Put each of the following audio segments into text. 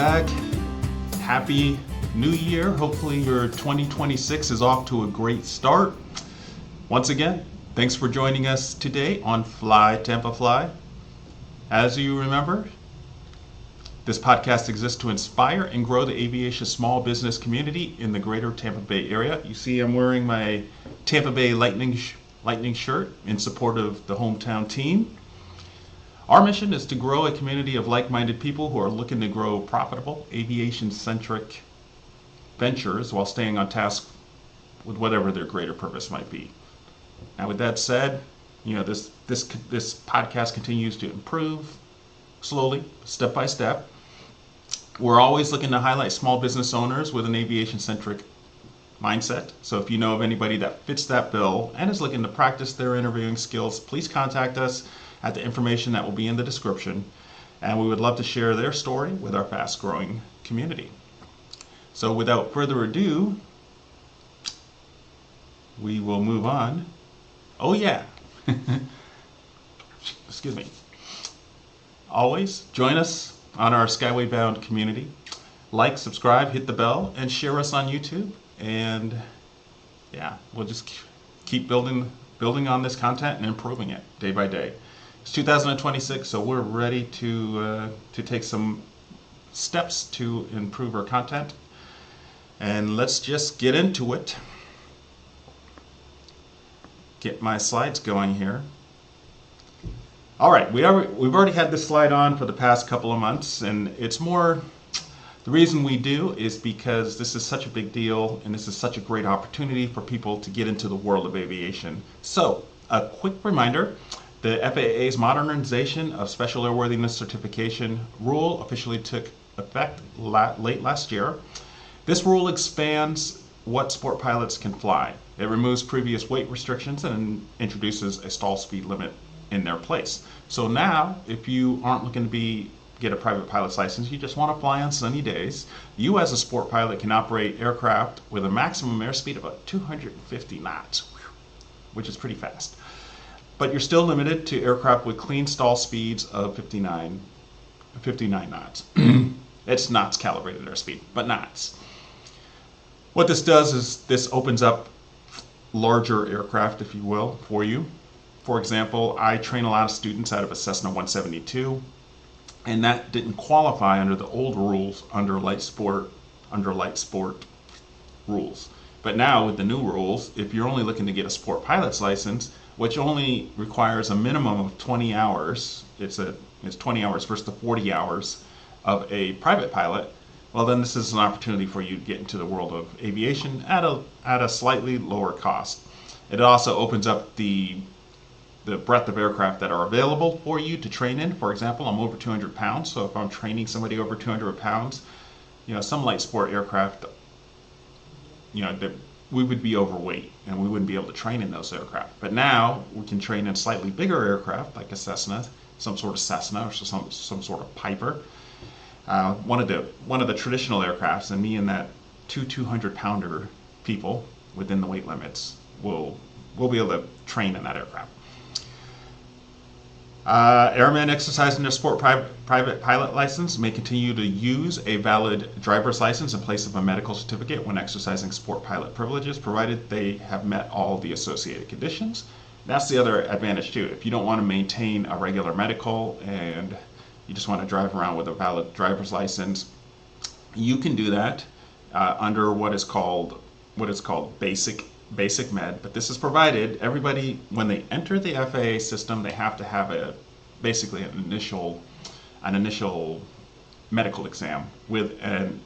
back. Happy New Year. Hopefully your 2026 is off to a great start. Once again, thanks for joining us today on Fly Tampa Fly. As you remember, this podcast exists to inspire and grow the aviation small business community in the Greater Tampa Bay area. You see I'm wearing my Tampa Bay Lightning shirt in support of the hometown team. Our mission is to grow a community of like-minded people who are looking to grow profitable, aviation-centric ventures while staying on task with whatever their greater purpose might be. Now, with that said, this podcast continues to improve slowly, step by step. We're always looking to highlight small business owners with an aviation-centric mindset. So if you know of anybody that fits that bill and is looking to practice their interviewing skills, please contact us at the information that will be in the description, and we would love to share their story with our fast-growing community. So without further ado, we will move on. Oh yeah, excuse me. Always join us on our Skyway Bound community. Like, subscribe, hit the bell, and share us on YouTube. And yeah, we'll just keep building on this content and improving it day by day. It's 2026, so we're ready to take some steps to improve our content. And let's just get into it. Get my slides going here. All right, we've already had this slide on for the past couple of months, and it's more, the reason we do is because this is such a big deal, and this is such a great opportunity for people to get into the world of aviation. So, a quick reminder. The FAA's modernization of special airworthiness certification rule officially took effect late last year. This rule expands what sport pilots can fly. It removes previous weight restrictions and introduces a stall speed limit in their place. So now, if you aren't looking to get a private pilot's license, you just want to fly on sunny days, you as a sport pilot can operate aircraft with a maximum airspeed of about 250 knots, which is pretty fast. But you're still limited to aircraft with clean stall speeds of 59 knots. It's knots calibrated airspeed, but knots. What this does is this opens up larger aircraft, if you will, for you. For example, I train a lot of students out of a Cessna 172, and that didn't qualify under the old rules under light sport rules. But now with the new rules, if you're only looking to get a sport pilot's license, which only requires a minimum of 20 hours, it's 20 hours versus the 40 hours of a private pilot, well then this is an opportunity for you to get into the world of aviation at a slightly lower cost. It also opens up the breadth of aircraft that are available for you to train in. For example, I'm over 200 pounds, so if I'm training somebody over 200 pounds, some light sport aircraft, we would be overweight and we wouldn't be able to train in those aircraft. But now we can train in slightly bigger aircraft like a Cessna, some sort of Cessna or some sort of Piper. One of the traditional aircrafts, and me and that 200-pounder people within the weight limits will be able to train in that aircraft. Airmen exercising their sport private pilot license may continue to use a valid driver's license in place of a medical certificate when exercising sport pilot privileges, provided they have met all the associated conditions. That's the other advantage too. If you don't want to maintain a regular medical and you just want to drive around with a valid driver's license, you can do that under what is called basic med, but this is provided everybody, when they enter the FAA system, they have to have basically an initial medical exam with an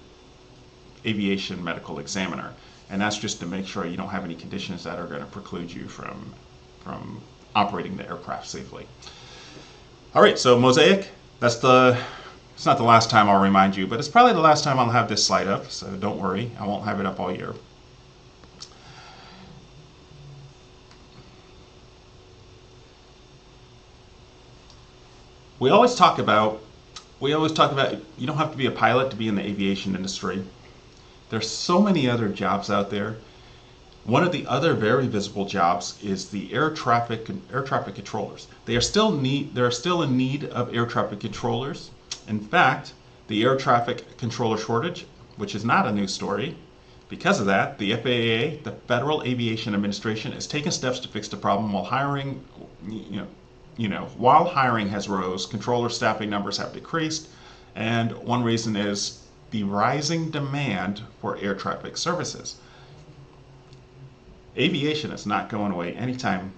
aviation medical examiner, and that's just to make sure you don't have any conditions that are going to preclude you from operating the aircraft safely. All right, so MOSAIC, it's not the last time I'll remind you, but it's probably the last time I'll have this slide up, so don't worry, I won't have it up all year. We always talk about you don't have to be a pilot to be in the aviation industry. There's so many other jobs out there. One of the other very visible jobs is the air traffic controllers. They are still in need of air traffic controllers. In fact, the air traffic controller shortage, which is not a new story. Because of that, the FAA, the Federal Aviation Administration, has taken steps to fix the problem while hiring, while hiring has rose, controller staffing numbers have decreased, and one reason is the rising demand for air traffic services. Aviation is not going away anytime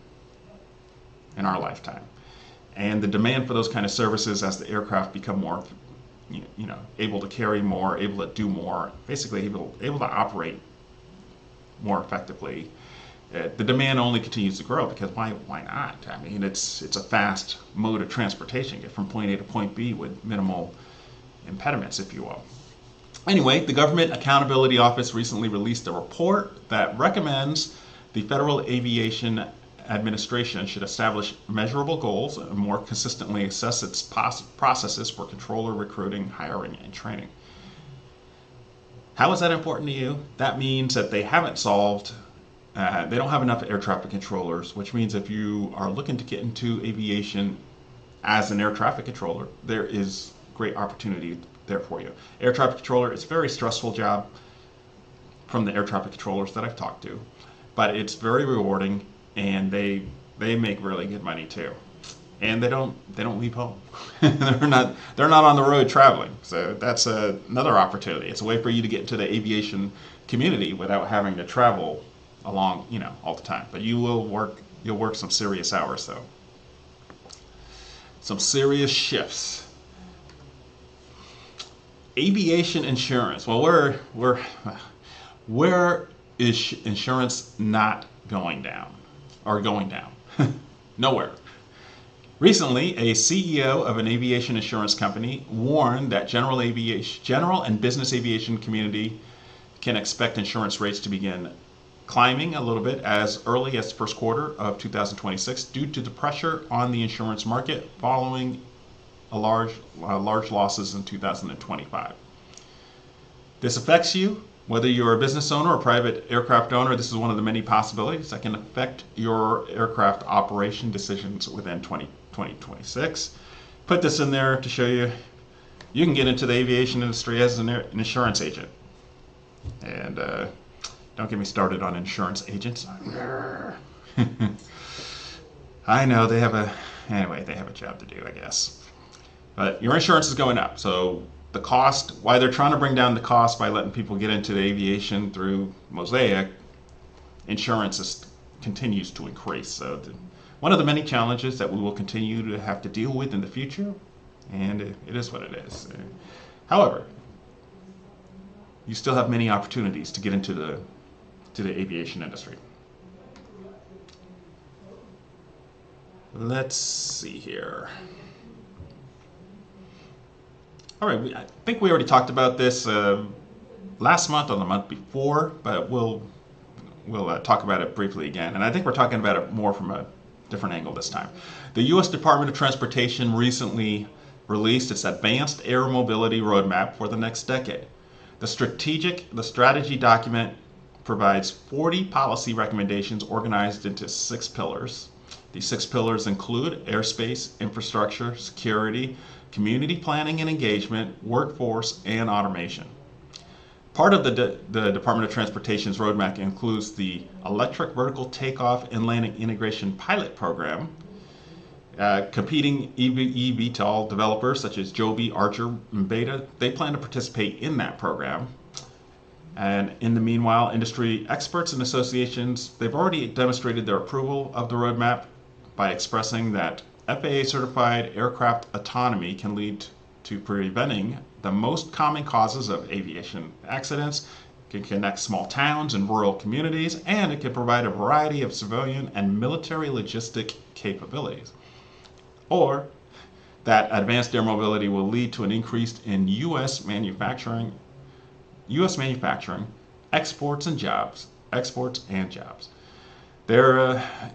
in our lifetime. And the demand for those kind of services as the aircraft become more, able to carry more, able to do more, basically able to operate more effectively. The demand only continues to grow because why not? I mean, it's a fast mode of transportation, get from point A to point B with minimal impediments, if you will. Anyway, the Government Accountability Office recently released a report that recommends the Federal Aviation Administration should establish measurable goals and more consistently assess its processes for controller recruiting, hiring, and training. How is that important to you? That means that they haven't solved, they don't have enough air traffic controllers, which means if you are looking to get into aviation as an air traffic controller, there is great opportunity there for you. Air traffic controller is a very stressful job from the air traffic controllers that I've talked to, but it's very rewarding. And they make really good money too, and they don't leave home. they're not on the road traveling. So that's another opportunity. It's a way for you to get into the aviation community without having to travel along, all the time. But you'll work some serious hours though, some serious shifts. Aviation insurance. Well, where is insurance not going down? Are going down. Nowhere. Recently, a CEO of an aviation insurance company warned that general and business aviation community can expect insurance rates to begin climbing a little bit as early as the first quarter of 2026 due to the pressure on the insurance market following large losses in 2025. This affects you. Whether you're a business owner or private aircraft owner, this is one of the many possibilities that can affect your aircraft operation decisions within 2026. Put this in there to show you can get into the aviation industry as an insurance agent. And don't get me started on insurance agents. I know they have a job to do, I guess. But your insurance is going up, so the cost, why they're trying to bring down the cost by letting people get into the aviation through MOSAIC, insurance continues to increase. So one of the many challenges that we will continue to have to deal with in the future, and it is what it is. However, you still have many opportunities to get into the aviation industry. Let's see here. All right, I think we already talked about this last month or the month before, but we'll talk about it briefly again. And I think we're talking about it more from a different angle this time. The U.S. Department of Transportation recently released its Advanced Air Mobility Roadmap for the next decade. The strategy document provides 40 policy recommendations organized into 6 pillars. These 6 pillars include airspace, infrastructure, security, community planning and engagement, workforce, and automation. Part of the Department of Transportation's roadmap includes the Electric Vertical Takeoff and Landing Integration Pilot Program. Competing eVTOL developers such as Joby, Archer, and Beta, they plan to participate in that program. And in the meanwhile, industry experts and associations, they've already demonstrated their approval of the roadmap by expressing that FAA-certified aircraft autonomy can lead to preventing the most common causes of aviation accidents, can connect small towns and rural communities, and it can provide a variety of civilian and military logistic capabilities. Or that advanced air mobility will lead to an increase in U.S. manufacturing, exports and jobs.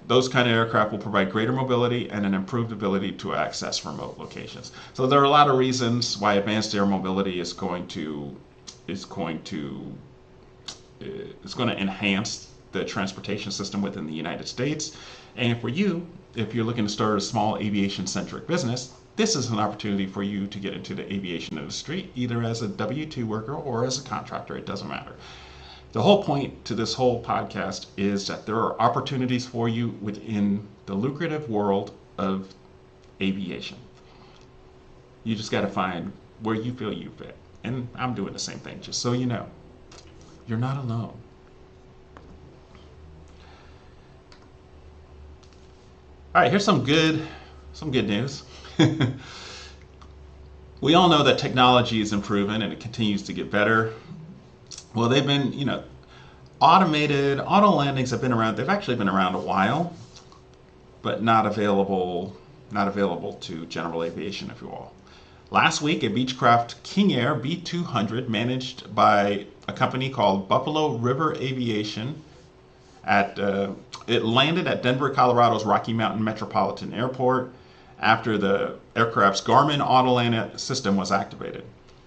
Those kind of aircraft will provide greater mobility and an improved ability to access remote locations. So there are a lot of reasons why advanced air mobility is going to enhance the transportation system within the United States. And for you, if you're looking to start a small aviation-centric business, this is an opportunity for you to get into the aviation industry, either as a W-2 worker or as a contractor. It doesn't matter. The whole point to this whole podcast is that there are opportunities for you within the lucrative world of aviation. You just got to find where you feel you fit. And I'm doing the same thing, just so you know. You're not alone. All right, here's some good news. We all know that technology is improving and it continues to get better. Well, they've been, automated auto landings have been around. They've actually been around a while, but not available to general aviation, if you will. Last week, a Beechcraft King Air B200 managed by a company called Buffalo River Aviation it landed at Denver, Colorado's Rocky Mountain Metropolitan Airport after the aircraft's Garmin Autoland system was activated.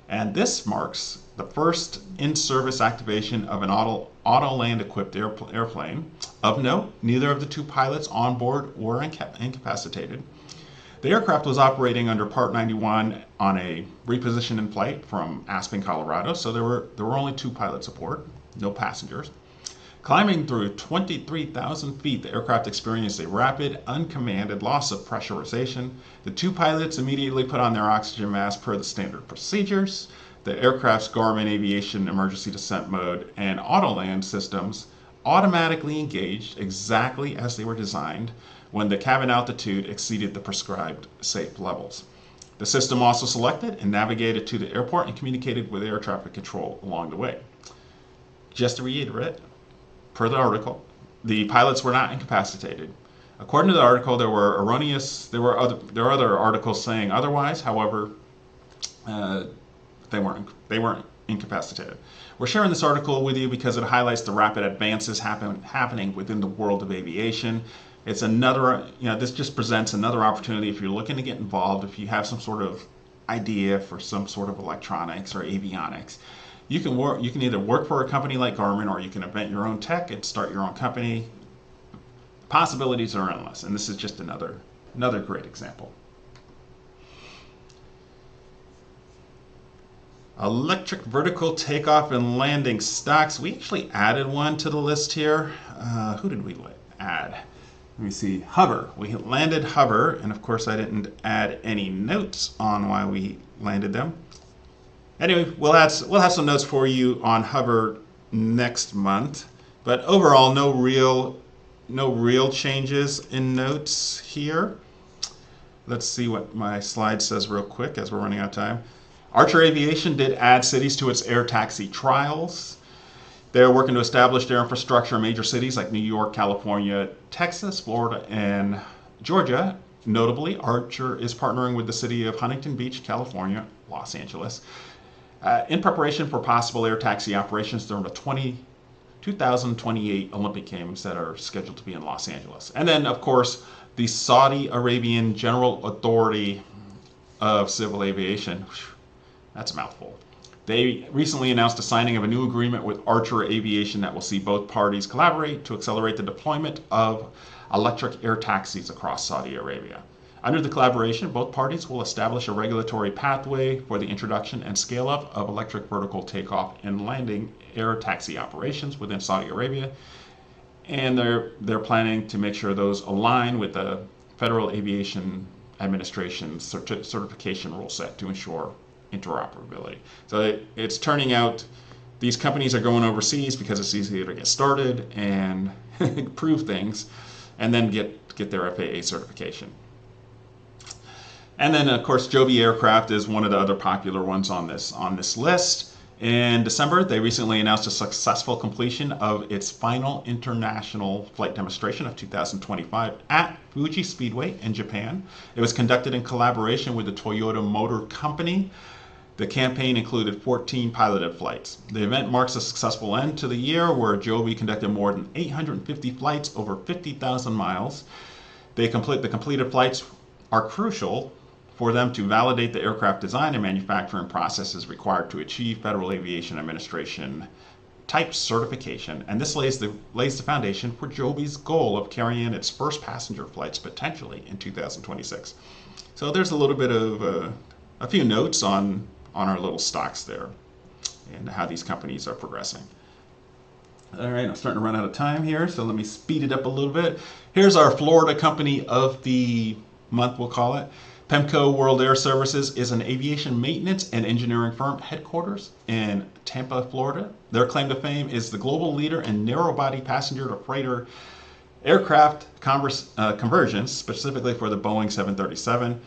And this marks the first in-service activation of an Autoland-equipped airplane. Of note, neither of the two pilots on board were incapacitated. The aircraft was operating under Part 91 on a repositioning flight from Aspen, Colorado, so there were only two pilots aboard, no passengers. Climbing through 23,000 feet, the aircraft experienced a rapid, uncommanded loss of pressurization. The two pilots immediately put on their oxygen mask per the standard procedures. The aircraft's Garmin Aviation emergency descent mode and Autoland systems automatically engaged exactly as they were designed when the cabin altitude exceeded the prescribed safe levels. The system also selected and navigated to the airport and communicated with air traffic control along the way. Just to reiterate, per the article, the pilots were not incapacitated. According to the article, there are other articles saying otherwise. However, they weren't incapacitated. We're sharing this article with you because it highlights the rapid advances happening within the world of aviation. It's another, this just presents another opportunity if you're looking to get involved, if you have some sort of idea for some sort of electronics or avionics. You can either work for a company like Garmin, or you can invent your own tech and start your own company. Possibilities are endless, and this is just another great example. Electric vertical takeoff and landing stocks. We actually added one to the list here. Who did we add? Let me see. Hover. We landed Hover, and of course I didn't add any notes on why we landed them. Anyway, we'll have some notes for you on Hover next month, but overall, no real changes in notes here. Let's see what my slide says real quick as we're running out of time. Archer Aviation did add cities to its air taxi trials. They're working to establish their infrastructure in major cities like New York, California, Texas, Florida, and Georgia. Notably, Archer is partnering with the city of Huntington Beach, California, Los Angeles, in preparation for possible air taxi operations during the 2028 Olympic Games that are scheduled to be in Los Angeles. And then, of course, the Saudi Arabian General Authority of Civil Aviation. That's a mouthful. They recently announced a signing of a new agreement with Archer Aviation that will see both parties collaborate to accelerate the deployment of electric air taxis across Saudi Arabia. Under the collaboration, both parties will establish a regulatory pathway for the introduction and scale-up of electric vertical takeoff and landing air taxi operations within Saudi Arabia, and they're planning to make sure those align with the Federal Aviation Administration certification rule set to ensure interoperability. So it's turning out these companies are going overseas because it's easier to get started and prove things, and then get their FAA certification. And then, of course, Joby Aircraft is one of the other popular ones on this list. In December, they recently announced a successful completion of its final international flight demonstration of 2025 at Fuji Speedway in Japan. It was conducted in collaboration with the Toyota Motor Company. The campaign included 14 piloted flights. The event marks a successful end to the year where Joby conducted more than 850 flights over 50,000 miles. The completed flights are crucial for them to validate the aircraft design and manufacturing processes required to achieve Federal Aviation Administration type certification, and this lays the foundation for Joby's goal of carrying its first passenger flights potentially in 2026. So there's a little bit of a few notes on our little stocks there and how these companies are progressing. All right, I'm starting to run out of time here, so let me speed it up a little bit. Here's our Florida company of the month, we'll call it. PEMCO World Air Services is an aviation maintenance and engineering firm headquarters in Tampa, Florida. Their claim to fame is the global leader in narrow-body passenger to freighter aircraft conversions, specifically for the Boeing 737.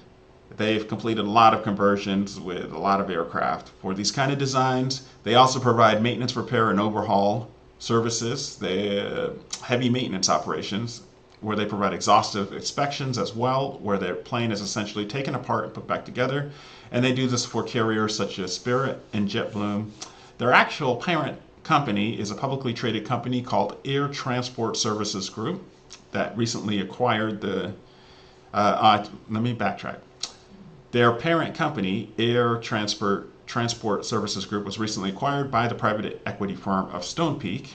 They've completed a lot of conversions with a lot of aircraft for these kind of designs. They also provide maintenance, repair, and overhaul services. They heavy maintenance operations, where they provide exhaustive inspections as well, where their plane is essentially taken apart and put back together. And they do this for carriers such as Spirit and JetBlue. Their actual parent company is a publicly traded company called Air Transport Services Group that recently acquired the, let me backtrack. Their parent company, Air Transport Services Group, was recently acquired by the private equity firm of Stonepeak.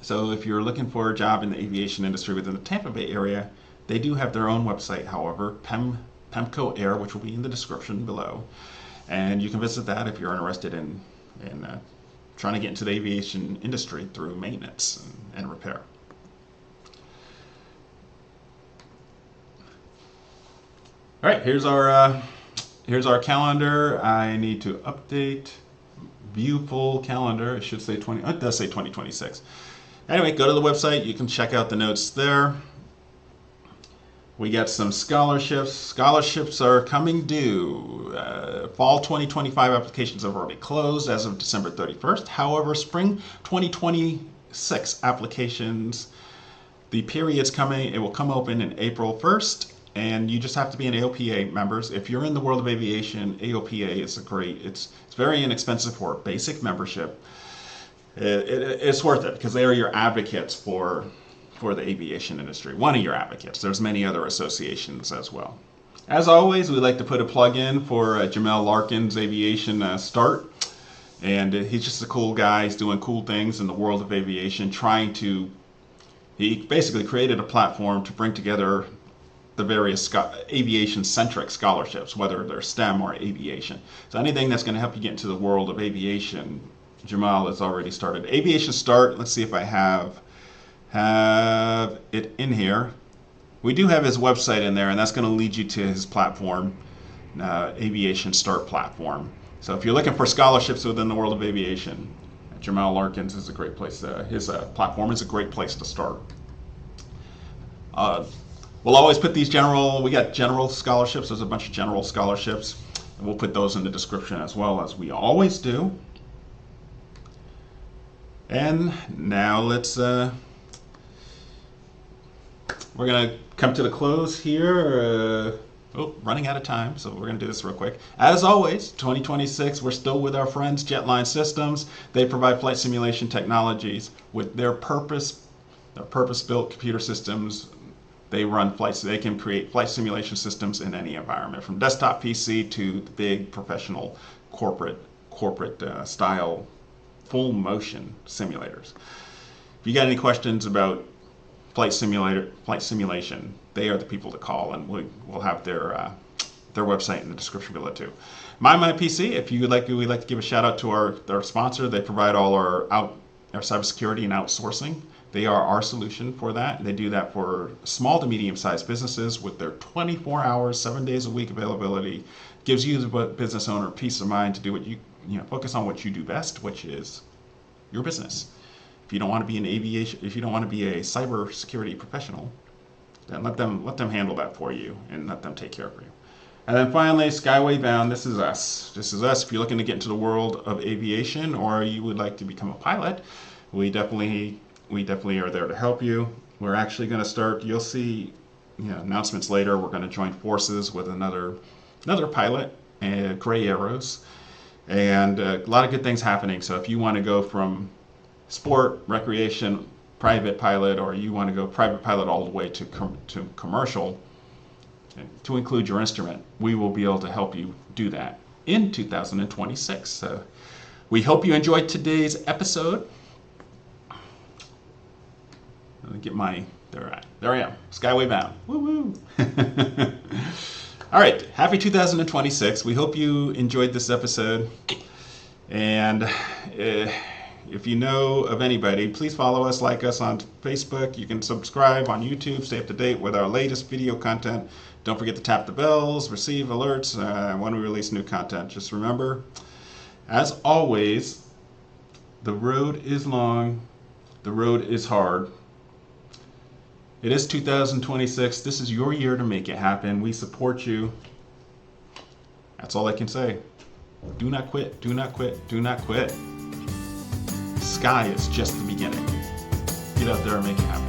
So if you're looking for a job in the aviation industry within the Tampa Bay area, they do have their own website, however, PEMCO Air, which will be in the description below. And you can visit that if you're interested in trying to get into the aviation industry through maintenance and repair. All right, here's our calendar. I need to update view full calendar. It should say it does say 2026. Anyway, go to the website. You can check out the notes there. We got some scholarships. Scholarships are coming due. Fall 2025 applications have already closed as of December 31st. However, spring 2026 applications, the period's coming. It will come open in April 1st. And you just have to be an AOPA members. If you're in the world of aviation, AOPA is it's very inexpensive for a basic membership. It's worth it because they are your advocates for the aviation industry. One of your advocates. There's many other associations as well. As always, we like to put a plug in for Jamel Larkin's Aviation Start. And he's just a cool guy. He's doing cool things in the world of aviation, he basically created a platform to bring together the various aviation-centric scholarships, whether they're STEM or aviation. So anything that's going to help you get into the world of aviation, Jamal has already started. Aviation Start, let's see if I have it in here. We do have his website in there, and that's going to lead you to his platform, Aviation Start platform. So if you're looking for scholarships within the world of aviation, Jamal Larkins is a great place. His platform is a great place to start. We'll always put we got general scholarships. There's a bunch of general scholarships. And we'll put those in the description as well, as we always do. And now we're going to come to the close here. Running out of time, so we're going to do this real quick. As always, 2026, we're still with our friends, Jetline Systems. They provide flight simulation technologies with their purpose-built computer systems. They run flights. They can create flight simulation systems in any environment, from desktop PC to the big professional corporate style full motion simulators. If you got any questions about flight simulation, they are the people to call, and we'll have their website in the description below too. MyPC, if you would like, we'd like to give a shout out to our sponsor. They provide all our cybersecurity and outsourcing. They are our solution for that. They do that for small to medium-sized businesses with their 24 hours, 7 days a week availability. Gives you, the business owner, peace of mind to do what focus on what you do best, which is your business. If you don't want to be if you don't want to be a cybersecurity professional, then let them handle that for you and let them take care of you. And then finally, Skyway Bound. This is us. This is us. If you're looking to get into the world of aviation, or you would like to become a pilot, we definitely are there to help you. We're actually going to start, you'll see announcements later, we're going to join forces with another pilot, Gray Arrows, and a lot of good things happening. So if you want to go from sport, recreation, private pilot, or you want to go private pilot all the way to commercial, to include your instrument, we will be able to help you do that in 2026. So we hope you enjoyed today's episode. Let me get there I am, Skyway Bound. Woo woo. All right, happy 2026. We hope you enjoyed this episode. And if you know of anybody, please follow us, like us on Facebook. You can subscribe on YouTube, stay up to date with our latest video content. Don't forget to tap the bells, receive alerts when we release new content. Just remember, as always, the road is long, the road is hard. It is 2026. This is your year to make it happen. We support you. That's all I can say. Do not quit, do not quit, do not quit. Sky is just the beginning. Get out there and make it happen.